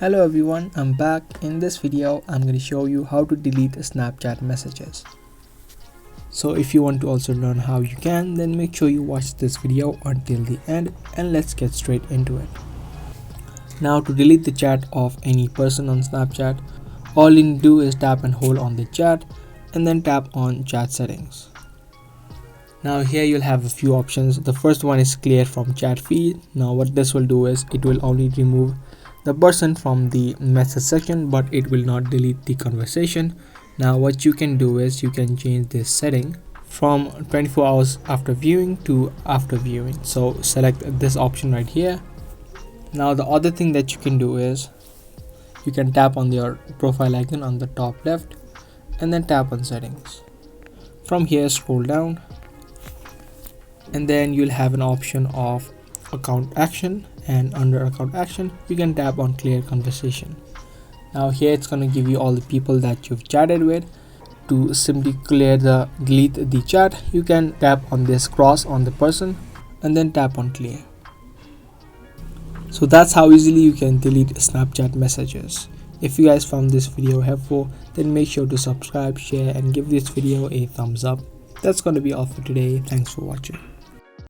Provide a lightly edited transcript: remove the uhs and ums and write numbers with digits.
Hello everyone, I'm back. In this video, I'm going to show you how to delete Snapchat messages. So if you want to also learn how you can, then make sure you watch this video until the end and let's get straight into it. Now to delete the chat of any person on Snapchat, all you need to do is tap and hold on the chat and then tap on chat settings. Now here you'll have a few options. The first one is clear from chat feed. Now what this will do is it will only remove the person from the message section, but it will not delete the conversation. Now what you can do is you can change this setting from 24 hours after viewing to after viewing. So select this option right here. Now the other thing that you can do is you can tap on your profile icon on the top left and then tap on settings. From here scroll down and then you'll have an option of account action, and under account action you can tap on clear conversation. Now here it's going to give you all the people that you've chatted with. To simply delete the chat, you can tap on this cross on the person and then tap on clear. So that's how easily you can delete Snapchat messages. If you guys found this video helpful, then make sure to subscribe, share and give this video a thumbs up. That's going to be all for today. Thanks for watching.